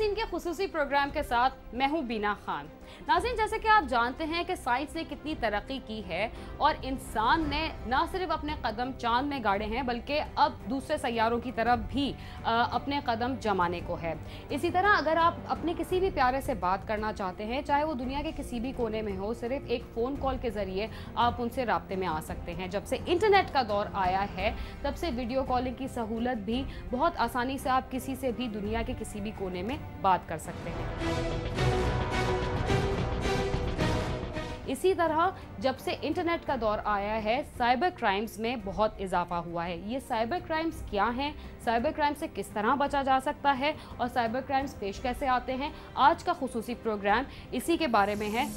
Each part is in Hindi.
सीन के खुसूसी प्रोग्राम के साथ मैं हूं बीना खान। नाज़रीन, जैसे कि आप जानते हैं कि साइंस ने कितनी तरक्की की है और इंसान ने न सिर्फ अपने कदम चांद में गाड़े हैं बल्कि अब दूसरे सैयारों की तरफ भी अपने कदम जमाने को है। इसी तरह अगर आप अपने किसी भी प्यारे से बात करना चाहते हैं, चाहे वो दुनिया के किसी भी कोने में हो, सिर्फ एक फ़ोन कॉल के ज़रिए आप उनसे राब्ते में आ सकते हैं। जब से इंटरनेट का दौर आया है तब से वीडियो कॉलिंग की सहूलत भी बहुत आसानी से आप किसी से भी दुनिया के किसी भी कोने में बात कर सकते हैं। इसी तरह जब से इंटरनेट का दौर आया है, साइबर क्राइम्स में बहुत इजाफा हुआ है। ये साइबर क्राइम्स क्या हैं, साइबर क्राइम से किस तरह बचा जा सकता है और साइबर क्राइम्स पेश कैसे आते हैं, आज का खुसूसी प्रोग्राम इसी के बारे में है।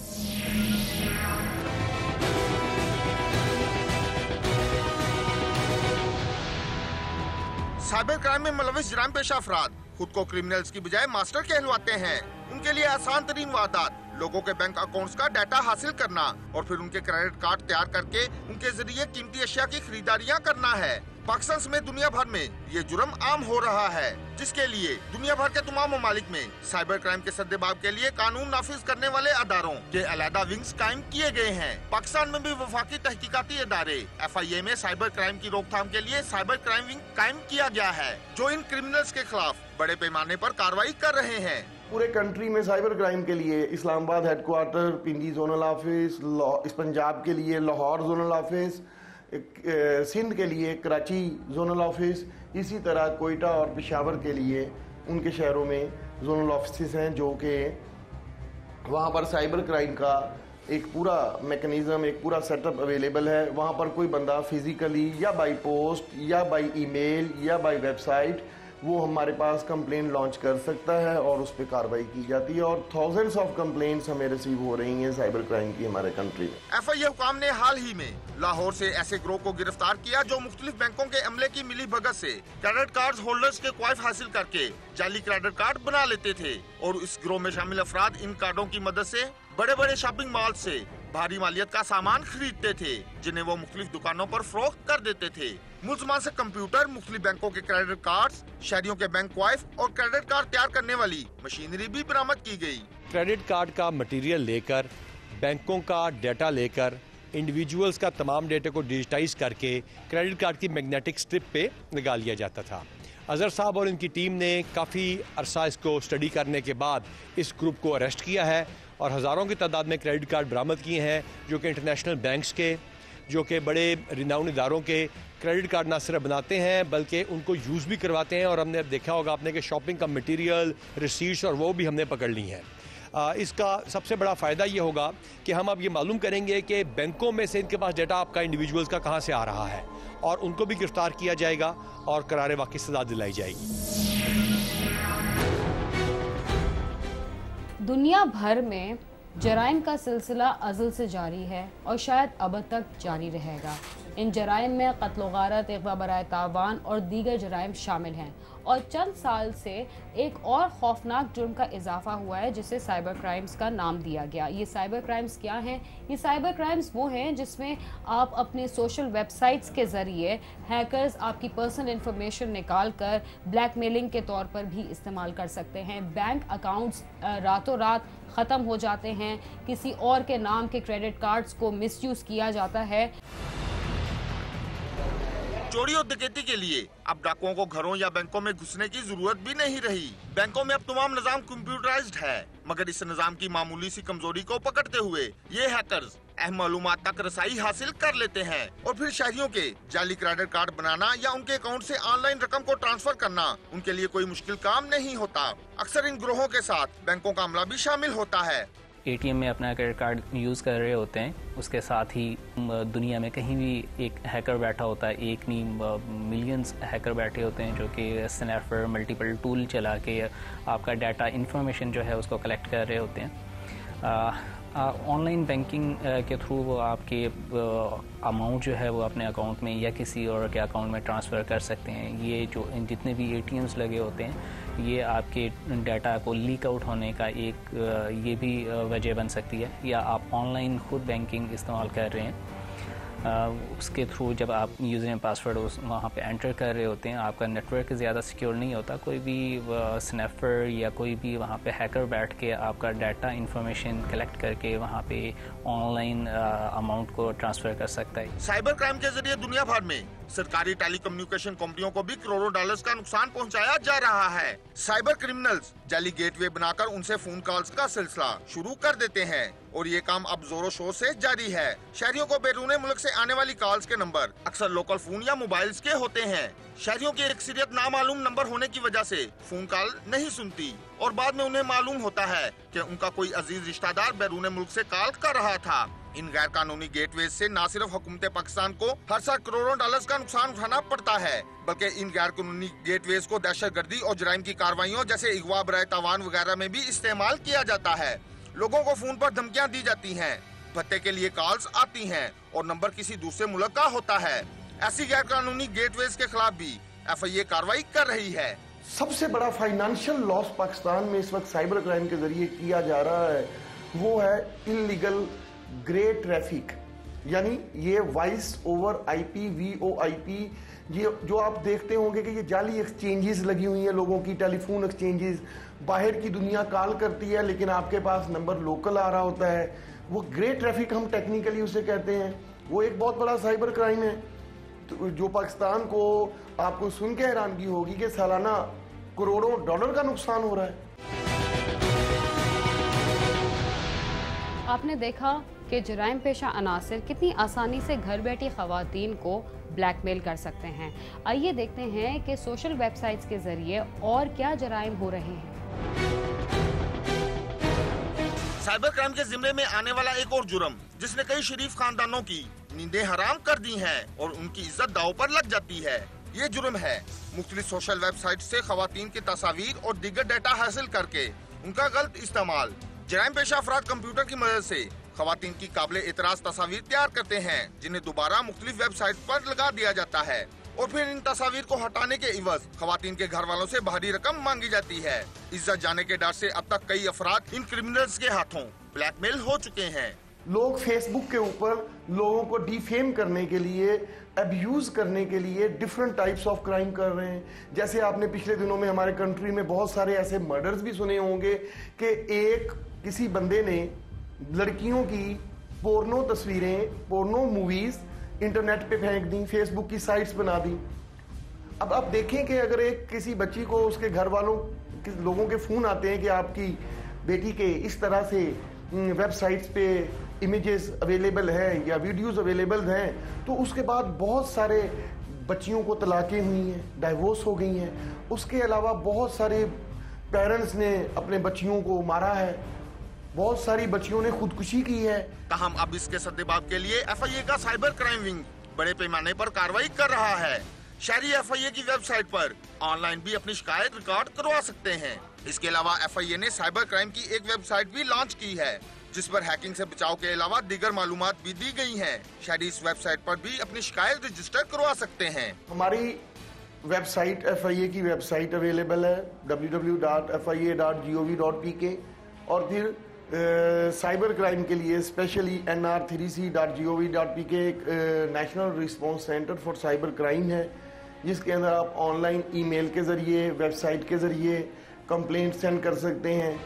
साइबर क्राइम में मुलविस जुर्म पेशा अफराद खुद को क्रिमिनल्स की बजाय मास्टर कहलवाते हैं। उनके लिए आसान तरीन वारदात लोगों के बैंक अकाउंट्स का डाटा हासिल करना और फिर उनके क्रेडिट कार्ड तैयार करके उनके जरिए कीमती अशिया की खरीदारियां करना है। पाकिस्तान समेत दुनिया भर में ये जुर्म आम हो रहा है, जिसके लिए दुनिया भर के तमाम ममालिक में साइबर क्राइम के सद्देबाब के लिए कानून नाफिज करने वाले अदारों के अलहदा विंग्स कायम किए गए हैं। पाकिस्तान में भी वफाकी तहकीकाती इदारे FIA में साइबर क्राइम की रोकथाम के लिए साइबर क्राइम विंग कायम किया गया है, जो इन क्रिमिनल्स के खिलाफ बड़े पैमाने पर कार्रवाई कर रहे हैं। पूरे कंट्री में साइबर क्राइम के लिए इस्लामाबाद हेडक्वार्टर, पिंडी जोनल ऑफिस, पंजाब के लिए लाहौर जोनल ऑफिस, सिंध के लिए कराची जोनल ऑफिस, इसी तरह कोयटा और पेशावर के लिए उनके शहरों में जोनल ऑफिस हैं, जो कि वहाँ पर साइबर क्राइम का एक पूरा मैकेनिज़्म, एक पूरा सेटअप अवेलेबल है। वहाँ पर कोई बंदा फिज़िकली या बाय पोस्ट या बाय ईमेल या बाय वेबसाइट वो हमारे पास कंप्लेंट लॉन्च कर सकता है और उस पर कार्रवाई की जाती है और थाउजेंड्स ऑफ कंप्लेंट्स हमें रिसीव हो रही हैं साइबर क्राइम की हमारे कंट्री में। FIA हुकाम ने हाल ही में लाहौर से ऐसे गिरोह को गिरफ्तार किया जो मुख्तलिफ बैंकों के अमले की मिली भगत से क्रेडिट कार्ड होल्डर्स के क्वाइफ हासिल करके जाली क्रेडिट कार्ड बना लेते थे और इस गिरोह में शामिल अफराद इन कार्डों की मदद से बड़े बड़े शॉपिंग मॉल से भारी मालियत का सामान खरीदते थे, जिन्हें वो मुख्तलिफ दुकानों पर फरोख्त कर देते थे। मुलजमान से कंप्यूटर, मुख्तलिफ बैंकों के क्रेडिट कार्ड्स, शहरियों के बैंक क्वाइफ और क्रेडिट कार्ड तैयार करने वाली मशीनरी भी बरामद की गई। क्रेडिट कार्ड का मटेरियल लेकर, बैंकों का डाटा लेकर, इंडिविजुअल्स का तमाम डेटा को डिजिटाइज करके क्रेडिट कार्ड की मैग्नेटिक स्ट्रिप पे लगा लिया जाता था। अजहर साहब और इनकी टीम ने काफ़ी अरसा इसको स्टडी करने के बाद इस ग्रुप को अरेस्ट किया है और हज़ारों की तादाद में क्रेडिट कार्ड बरामद किए हैं, जो कि इंटरनेशनल बैंक्स के, जो कि बड़े रिनाउंड इदारों के क्रेडिट कार्ड ना सिर्फ बनाते हैं बल्कि उनको यूज़ भी करवाते हैं। और हमने अब देखा होगा आपने कि शॉपिंग का मटेरियल, रिसीट्स और वो भी हमने पकड़ ली हैं। इसका सबसे बड़ा फ़ायदा ये होगा कि हम अब ये मालूम करेंगे कि बैंकों में से इनके पास डाटा आपका इंडिविजुअल्स का कहाँ से आ रहा है और उनको भी गिरफ्तार किया जाएगा और करारे वाक़ई सज़ा दिलाई जाएगी। दुनिया भर में जराइम का सिलसिला अज़ल से जारी है और शायद अब तक जारी रहेगा। इन जराइम में क़त्ल गारत, इग़वा बराए तावान और दीगर जराइम शामिल हैं और चंद साल से एक और खौफनाक जुर्म का इजाफा हुआ है जिसे साइबर क्राइम्स का नाम दिया गया। ये साइबर क्राइम्स क्या हैं? ये साइबर क्राइम्स वो हैं जिसमें आप अपने सोशल वेबसाइट्स के ज़रिए हैकर्स आपकी पर्सनल इंफॉर्मेशन निकाल कर ब्लैकमेलिंग के तौर पर भी इस्तेमाल कर सकते हैं। बैंक अकाउंट्स रातों रात ख़त्म हो जाते हैं, किसी और के नाम के क्रेडिट कार्ड्स को मिसयूज़ किया जाता है। चोरी और डकैती के लिए अब डाकुओं को घरों या बैंकों में घुसने की जरूरत भी नहीं रही। बैंकों में अब तमाम निजाम कंप्यूटराइज्ड है, मगर इस निजाम की मामूली सी कमजोरी को पकड़ते हुए ये हैकर्स अहम मालूमात तक रसाई हासिल कर लेते हैं और फिर शहरियों के जाली क्रेडिट कार्ड बनाना या उनके अकाउंट से ऑनलाइन रकम को ट्रांसफर करना उनके लिए कोई मुश्किल काम नहीं होता। अक्सर इन गिरोहों के साथ बैंकों का अमला भी शामिल होता है। ATM में अपना क्रेडिट कार्ड यूज़ कर रहे होते हैं, उसके साथ ही दुनिया में कहीं भी एक हैकर बैठा होता है, एक नहीं मिलियंस हैकर बैठे होते हैं जो कि स्नैपर मल्टीपल टूल चला के आपका डाटा इन्फॉर्मेशन जो है उसको कलेक्ट कर रहे होते हैं। ऑनलाइन बैंकिंग के थ्रू वो आपके अमाउंट जो है वो अपने अकाउंट में या किसी और के अकाउंट में ट्रांसफ़र कर सकते हैं। ये जो जितने भी ATMs लगे होते हैं ये आपके डाटा को लीक आउट होने का एक ये भी वजह बन सकती है, या आप ऑनलाइन खुद बैंकिंग इस्तेमाल कर रहे हैं उसके थ्रू जब आप यूज़र नेम पासवर्ड वहाँ पे एंटर कर रहे होते हैं, आपका नेटवर्क ज़्यादा सिक्योर नहीं होता, कोई भी स्नैपर या कोई भी वहाँ पे हैकर बैठ के आपका डाटा इंफॉर्मेशन कलेक्ट करके वहाँ पे ऑनलाइन अमाउंट को ट्रांसफ़र कर सकता है। साइबर क्राइम के जरिए दुनिया भर में सरकारी टेलीकम्युनिकेशन कंपनियों को भी करोड़ों डॉलर्स का नुकसान पहुंचाया जा रहा है। साइबर क्रिमिनल्स जाली गेटवे बनाकर उनसे फोन कॉल्स का सिलसिला शुरू कर देते हैं और ये काम अब जोरों शोर से जारी है। शहरियों को बैरून मुल्क से आने वाली कॉल्स के नंबर अक्सर लोकल फोन या मोबाइल्स के होते हैं। शहरियों की अक्सरियत नामालूम नंबर होने की वजह से फोन कॉल नहीं सुनती और बाद में उन्हें मालूम होता है कि उनका कोई अजीज रिश्तेदार बैरून मुल्क से कॉल कर रहा था। इन गैर कानूनी गेटवेज से न सिर्फ हुकूमत पाकिस्तान को हर साल करोड़ों डॉलर्स का नुकसान उठाना पड़ता है, बल्कि इन गैर कानूनी गेटवेज को दहशतगर्दी और जुराइम की कार्रवाइयों जैसे अगवा बराए तावान वगैरह में भी इस्तेमाल किया जाता है। लोगों को फोन पर धमकियां दी जाती हैं, भत्ते के लिए कॉल्स आती हैं और नंबर किसी दूसरे मुल्क का होता है। ऐसी गैर कानूनी गेटवेज के खिलाफ भी FIA कार्रवाई कर रही है। सबसे बड़ा फाइनेंशियल लॉस पाकिस्तान में इस वक्त साइबर क्राइम के जरिए किया जा रहा है वो है इलीगल ग्रे ट्रैफिक, यानी ये वॉइस ओवर IP VoIP, ये जो आप देखते होंगे कि ये जाली एक्सचेंजेस लगी हुई हैं, लोगों की टेलीफोन एक्सचेंजेस, बाहर की दुनिया कॉल करती है लेकिन आपके पास नंबर लोकल आ रहा होता है, वो ग्रे ट्रैफिक हम टेक्निकली उसे कहते हैं। वो एक बहुत बड़ा साइबर क्राइम है तो जो पाकिस्तान को आपको सुन के हैरानगी होगी कि सालाना करोड़ों डॉलर का नुकसान हो रहा है। आपने देखा कि जराइम पेशा अनासर कितनी आसानी से घर बैठी खवातीन को ब्लैकमेल कर सकते हैं। आइए देखते हैं कि सोशल वेबसाइट्स के जरिए और क्या जराइम हो रहे हैं। साइबर क्राइम के जिम्मे में आने वाला एक और जुर्म जिसने कई शरीफ खानदानों की नींदें हराम कर दी हैं और उनकी इज्जत दांव पर लग जाती है। ये जुर्म है मुख्तलिफ सोशल वेबसाइट से खवातीन की तस्वीर और दीगर डाटा हासिल करके उनका गलत इस्तेमाल। जराइम पेशा अफराद कंप्यूटर की मदद से खवातीन की काबिल एतराज तस्वीर तैयार करते हैं जिन्हें दोबारा मुख्तलिफ वेबसाइट पर लगा दिया जाता है और फिर इन तस्वीर को हटाने के इवज खवातीन के घर वालों से भारी रकम मांगी जाती है। इज्जत जाने के डर से अब तक कई अफराद इन क्रिमिनल्स के हाथों ब्लैकमेल हो चुके हैं। लोग फेसबुक के ऊपर लोगों को डिफेम करने के लिए, अब्यूज करने के लिए डिफरेंट टाइप्स ऑफ क्राइम कर रहे हैं। जैसे आपने पिछले दिनों में हमारे कंट्री में बहुत सारे ऐसे मर्डर्स भी सुने होंगे कि किसी बंदे ने लड़कियों की पोर्नो तस्वीरें, पोर्नो मूवीज इंटरनेट पे फेंक दी, फेसबुक की साइट्स बना दी। अब आप देखें कि अगर किसी बच्ची को उसके घर वालों लोगों के फोन आते हैं कि आपकी बेटी के इस तरह से वेबसाइट्स पे इमेजेस अवेलेबल हैं या वीडियोस अवेलेबल हैं, तो उसके बाद बहुत सारे बच्चियों को तलाकें हुई हैं, डाइवोर्स हो गई हैं। उसके अलावा बहुत सारे पेरेंट्स ने अपने बच्चियों को मारा है, बहुत सारी बच्चियों ने खुदकुशी की है। ताहम अब इसके सद्देबाब के लिए FIA का साइबर क्राइम विंग बड़े पैमाने पर कार्रवाई कर रहा है। शहरी FIA की वेबसाइट पर ऑनलाइन भी अपनी शिकायत रिकॉर्ड करवा सकते हैं। इसके अलावा FIA ने साइबर क्राइम की एक वेबसाइट भी लॉन्च की है जिस पर हैकिंग से बचाव के अलावा दीगर मालूमात भी दी गई हैं। शहरी इस वेबसाइट पर भी अपनी शिकायत रजिस्टर करवा सकते हैं। हमारी वेबसाइट FIA की वेबसाइट अवेलेबल है www.fia.gov.pk और फिर साइबर क्राइम के लिए स्पेशली nr3c.gov.pk एक national response centre for cyber crime है जिसके अंदर आप ऑनलाइन ईमेल के ज़रिए, वेबसाइट के ज़रिए कंप्लेंट सेंड कर सकते हैं।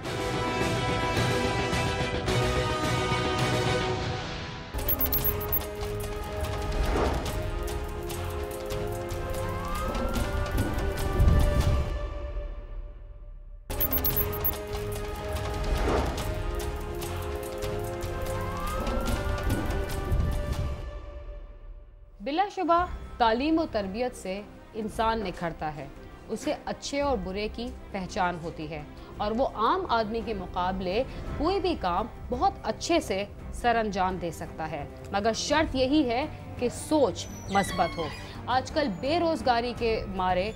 बिलाशुबा तालीम और तरबियत से इंसान निखरता है, उसे अच्छे और बुरे की पहचान होती है और वो आम आदमी के मुकाबले कोई भी काम बहुत अच्छे से सरअंजाम दे सकता है, मगर शर्त यही है कि सोच मस्बत हो। आजकल बेरोजगारी के मारे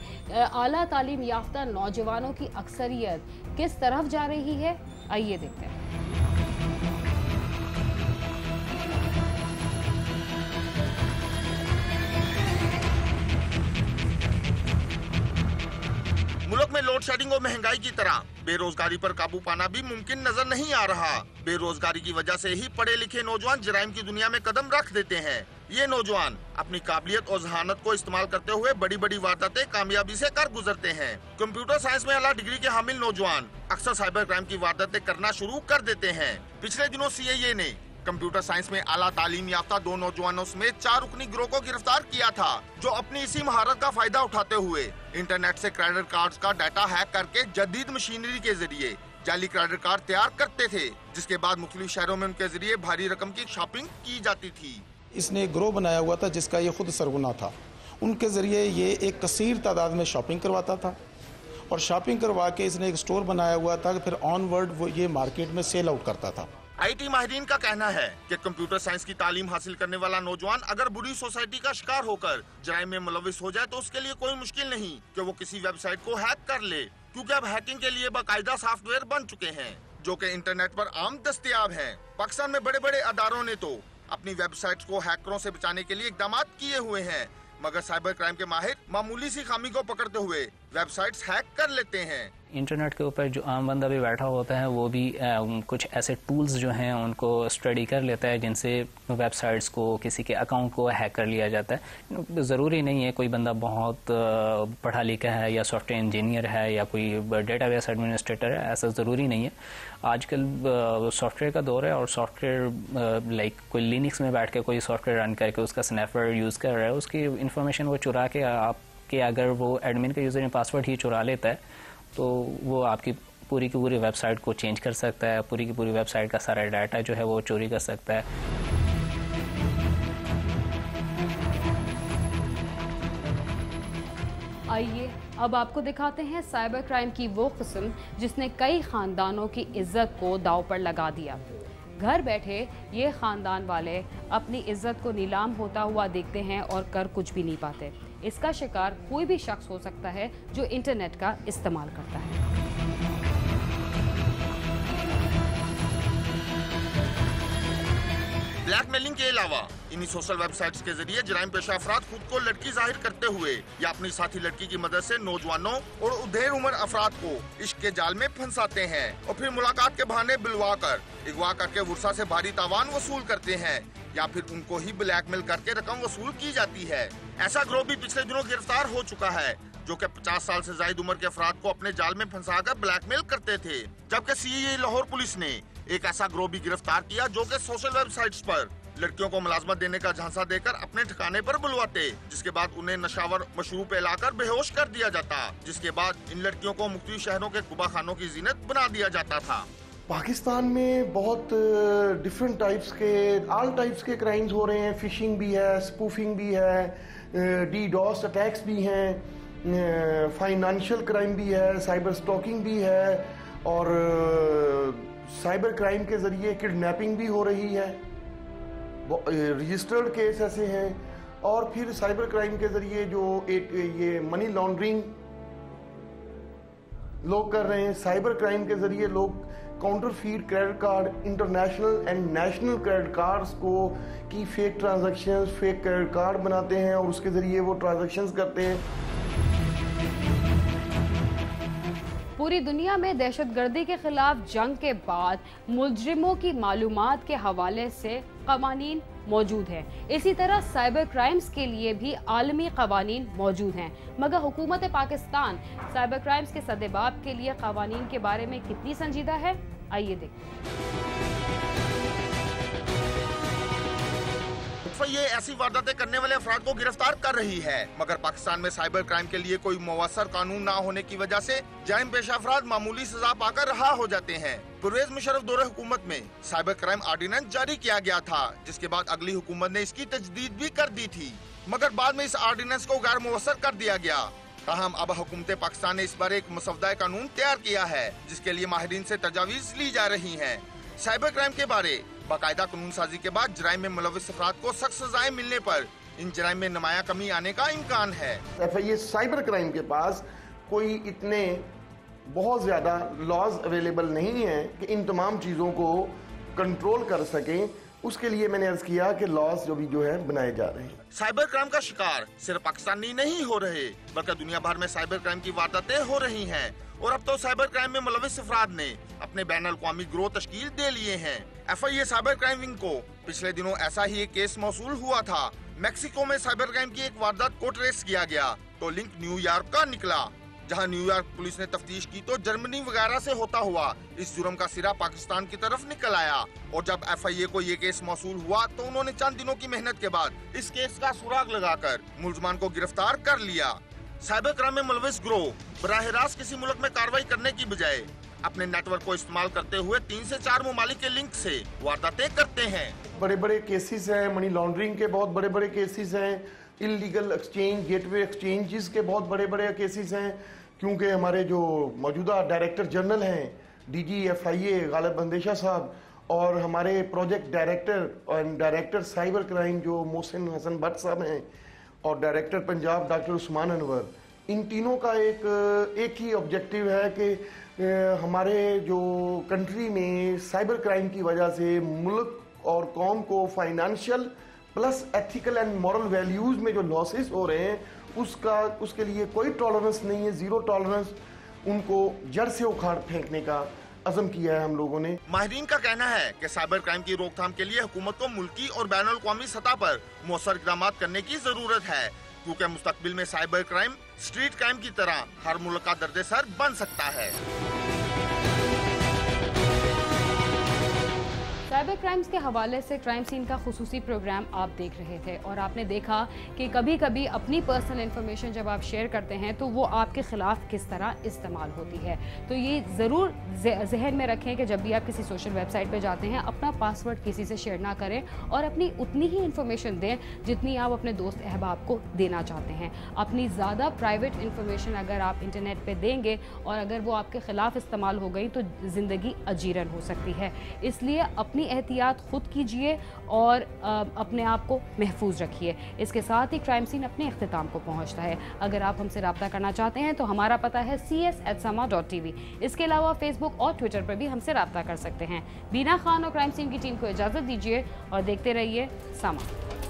आला तालीम याफ्ता नौजवानों की अक्सरियत किस तरफ जा रही है, आइए देखते हैं। मुल्क में लोड लोड शेडिंग और महंगाई की तरह बेरोजगारी पर काबू पाना भी मुमकिन नजर नहीं आ रहा। बेरोजगारी की वजह से ही पढ़े लिखे नौजवान जराइम की दुनिया में कदम रख देते हैं। ये नौजवान अपनी काबिलियत और जहानत को इस्तेमाल करते हुए बड़ी बड़ी वारदातें कामयाबी से कर गुजरते हैं। कंप्यूटर साइंस में आला डिग्री के हामिल नौजवान अक्सर साइबर क्राइम की वारदातें करना शुरू कर देते हैं। पिछले दिनों CIA ने कंप्यूटर साइंस में आला तालीम याफ्ता 2 नौजवानों समेत 4 रुकनी गिरोह को गिरफ्तार किया था, जो अपनी इसी महारत का फायदा उठाते हुए इंटरनेट से क्रेडिट कार्ड्स का डाटा हैक करके जदीद मशीनरी के जरिए जाली क्रेडिट कार्ड तैयार करते थे, जिसके बाद मुख्तलिफ शहरों में उनके जरिए भारी रकम की शॉपिंग की जाती थी। इसने एक ग्रोह बनाया हुआ था जिसका ये खुद सरगुना था। उनके जरिए ये एक कसीर तादाद में शॉपिंग करवाता था और शॉपिंग करवा के इसने एक स्टोर बनाया हुआ था, फिर ऑनवर्ड वो ये मार्केट में सेल आउट करता था। IT माहिरीन का कहना है कि कंप्यूटर साइंस की तालीम हासिल करने वाला नौजवान अगर बुरी सोसाइटी का शिकार होकर जराइम में मुलविस हो जाए तो उसके लिए कोई मुश्किल नहीं कि वो किसी वेबसाइट को हैक कर ले, क्योंकि अब हैकिंग के लिए बाकायदा सॉफ्टवेयर बन चुके हैं जो कि इंटरनेट पर आम दस्तयाब हैं। पाकिस्तान में बड़े बड़े अदारों ने तो अपनी वेबसाइट्स को हैकरों से बचाने के लिए इकदाम किए हुए हैं, मगर साइबर क्राइम के माहिर मामूली सी खामी को पकड़ते हुए वेबसाइट्स हैक कर लेते हैं। इंटरनेट के ऊपर जो आम बंदा भी बैठा होता है वो भी कुछ ऐसे टूल्स जो हैं उनको स्टडी कर लेता है जिनसे वेबसाइट्स को, किसी के अकाउंट को हैक कर लिया जाता है। ज़रूरी नहीं है कोई बंदा बहुत पढ़ा लिखा है या सॉफ्टवेयर इंजीनियर है या कोई डेटाबेस एडमिनिस्ट्रेटर है, ऐसा ज़रूरी नहीं है। आजकल सॉफ्टवेयर का दौर है और सॉफ्टवेयर लाइक कोई लिनक्स में बैठ के कोई सॉफ्टवेयर रन करके उसका स्नैपर यूज़ कर रहा है, उसकी इन्फॉर्मेशन वो चुरा के आपके, अगर वो एडमिन का यूज़र नेम पासवर्ड ही चुरा लेता है तो वो आपकी पूरी की पूरी वेबसाइट को चेंज कर सकता है, पूरी की पूरी वेबसाइट का सारा डाटा जो है वो चोरी कर सकता है। आइए अब आपको दिखाते हैं साइबर क्राइम की वो किस्म जिसने कई खानदानों की इज्जत को दांव पर लगा दिया। घर बैठे ये खानदान वाले अपनी इज्जत को नीलाम होता हुआ देखते हैं और कर कुछ भी नहीं पाते। इसका शिकार कोई भी शख्स हो सकता है जो इंटरनेट का इस्तेमाल करता है। ब्लैकमेलिंग के अलावा इन्हीं सोशल वेबसाइट्स के जरिए जराइम पेशा अफराद खुद को लड़की जाहिर करते हुए या अपनी साथी लड़की की मदद से नौजवानों और उधेड़ उम्र अफराद को इश्क के जाल में फंसाते हैं और फिर मुलाकात के बहाने बुलवा कर अगवा करके वर्षा से भारी तावान वसूल करते हैं या फिर उनको ही ब्लैकमेल करके रकम वसूल की जाती है। ऐसा गिरोह भी पिछले दिनों गिरफ्तार हो चुका है जो कि 50 साल से ज्यादा उम्र के अफराद को अपने जाल में फंसाकर ब्लैकमेल करते थे। जबकि CIA लाहौर पुलिस ने एक ऐसा गिरोह भी गिरफ्तार किया जो कि सोशल वेबसाइट्स पर लड़कियों को मुलाजमत देने का झांसा देकर अपने ठिकाने पर बुलवाते, जिसके बाद उन्हें नशावर मशरूब पिलाकर बेहोश कर दिया जाता, जिसके बाद इन लड़कियों को मुख्तलिफ शहरों के कुबाखानों की जीनत बना दिया जाता था। पाकिस्तान में बहुत डिफरेंट टाइप्स के, ऑल टाइप्स के क्राइम्स हो रहे हैं। फिशिंग भी है, स्पूफिंग भी है, DDoS अटैक्स भी हैं, फाइनेंशियल क्राइम भी है, साइबर स्टॉकिंग भी है और साइबर क्राइम के जरिए किडनैपिंग भी हो रही है। रजिस्टर्ड केस ऐसे हैं और फिर साइबर क्राइम के जरिए जो ये मनी लॉन्ड्रिंग लोग कर रहे हैं। साइबर क्राइम के जरिए लोग counterfeit credit card, international and national credit cards को की fake transactions, fake credit card बनाते हैं और उसके जरिए वो ट्रांजैक्शंस करते हैं। पूरी दुनिया में दहशतगर्दी के खिलाफ जंग के बाद मुजरिमों की मालूमात के हवाले से कवानीन मौजूद हैं। इसी तरह साइबर क्राइम्स के लिए भी आलमी कवानीन मौजूद हैं, मगर हुकूमत पाकिस्तान साइबर क्राइम्स के सदेबाब के लिए कवानीन के बारे में कितनी संजीदा है, आइए देखते हैं। ये ऐसी वारदातें करने वाले अफराद को गिरफ्तार कर रही है, मगर पाकिस्तान में साइबर क्राइम के लिए कोई मुवस्सर कानून ना होने की वजह से जराइम पेशा अफराद मामूली सजा पाकर रहा हो जाते हैं। परवेज मुशर्रफ दौरे हुकूमत में साइबर क्राइम ऑर्डिनेंस जारी किया गया था, जिसके बाद अगली हुकूमत ने इसकी तजदीद भी कर दी थी, मगर बाद में इस ऑर्डिनेंस को गैर मुवस्सर कर दिया गया। ताहम अब हुकूमत पाकिस्तान ने इस बार एक मसवदा कानून तैयार किया है, जिसके लिए माहिरीन से तजावीज ली जा रही है। साइबर क्राइम के बारे बाकायदा कानून साजी के बाद जराइम में मुलविस अफराद को सख्त सजाएं मिलने पर इन जराइम में नुमाया कमी आने का इम्कान है। FIA साइबर क्राइम के पास कोई इतने बहुत ज़्यादा लॉज अवेलेबल नहीं है कि इन तमाम चीज़ों को कंट्रोल कर सकें, उसके लिए मैंने अर्ज किया कि लॉस जो है बनाए जा रहे हैं। साइबर क्राइम का शिकार सिर्फ पाकिस्तानी नहीं हो रहे, बल्कि दुनिया भर में साइबर क्राइम की वारदातें हो रही हैं। और अब तो साइबर क्राइम में मुलविस अफराद ने अपने बैनुल-अक़वामी गिरोह तश्कील दे लिए हैं। FIA साइबर क्राइम विंग को पिछले दिनों ऐसा ही एक केस मौसूल हुआ था। मेक्सिको में साइबर क्राइम की एक वारदात को ट्रेस किया गया तो लिंक न्यूयॉर्क का निकला, जहां न्यूयॉर्क पुलिस ने तफ्तीश की तो जर्मनी वगैरह से होता हुआ इस जुर्म का सिरा पाकिस्तान की तरफ निकल आया। और जब FIA को ये केस मौसूल हुआ तो उन्होंने चंद दिनों की मेहनत के बाद इस केस का सुराग लगाकर मुलजमान को गिरफ्तार कर लिया। साइबर क्राइम में मुलविस गिरोह बराह रास्त किसी मुल्क में कार्रवाई करने की बजाय अपने नेटवर्क को इस्तेमाल करते हुए 3 से 4 ममालिक के लिंक से वारदातें करते हैं। बड़े बड़े केसेस हैं, मनी लॉन्ड्रिंग के बहुत बड़े बड़े केसेस हैं, इलीगल एक्सचेंज, गेटवे एक्सचेंजेस के बहुत बड़े बड़े केसेस हैं। क्योंकि हमारे जो मौजूदा डायरेक्टर जनरल हैं DG FIA गालिब अंदेशा साहब और हमारे प्रोजेक्ट डायरेक्टर और डायरेक्टर साइबर क्राइम जो मोहसिन हसन भट्ट साहब हैं और डायरेक्टर पंजाब डॉक्टर उस्मान अनवर, इन तीनों का एक ही ऑब्जेक्टिव है कि हमारे जो कंट्री में साइबर क्राइम की वजह से मुल्क और कौम को financial plus ethical and moral values में जो लॉसेस हो रहे हैं उसके लिए कोई टॉलरेंस नहीं है, जीरो टॉलरेंस। उनको जड़ से उखाड़ फेंकने का अज़म किया है हम लोगों ने। माहिरीन का कहना है कि साइबर क्राइम की रोकथाम के लिए हुकूमत को मुल्की और बैनुल-अक़वामी सतह पर मौसर इक़दाम करने की जरूरत है, क्योंकि मुस्तकबिल में साइबर क्राइम स्ट्रीट क्राइम की तरह हर मुल्क का दर्द-ए-सर बन सकता है। साइबर क्राइम्स के हवाले से क्राइम सीन का खुसूसी प्रोग्राम आप देख रहे थे और आपने देखा कि कभी कभी अपनी पर्सनल इन्फॉर्मेशन जब आप शेयर करते हैं तो वो आपके ख़िलाफ़ किस तरह इस्तेमाल होती है। तो ये ज़रूर जहन में रखें कि जब भी आप किसी सोशल वेबसाइट पे जाते हैं अपना पासवर्ड किसी से शेयर ना करें और अपनी उतनी ही इन्फॉर्मेशन दें जितनी आप अपने दोस्त अहबाब को देना चाहते हैं। अपनी ज़्यादा प्राइवेट इन्फॉर्मेशन अगर आप इंटरनेट पर देंगे और अगर वो आपके ख़िलाफ़ इस्तेमाल हो गई तो ज़िंदगी अजीरन हो सकती है। इसलिए अपनी एहतियात खुद कीजिए और अपने आप को महफूज रखिए। इसके साथ ही क्राइम सीन अपने इख्तिताम को पहुंचता है। अगर आप हमसे रब्ता करना चाहते हैं तो हमारा पता है cs@sama.tv। इसके अलावा फेसबुक और ट्विटर पर भी हमसे रब्ता कर सकते हैं। बीना खान और क्राइम सीन की टीम को इजाज़त दीजिए और देखते रहिए सामा।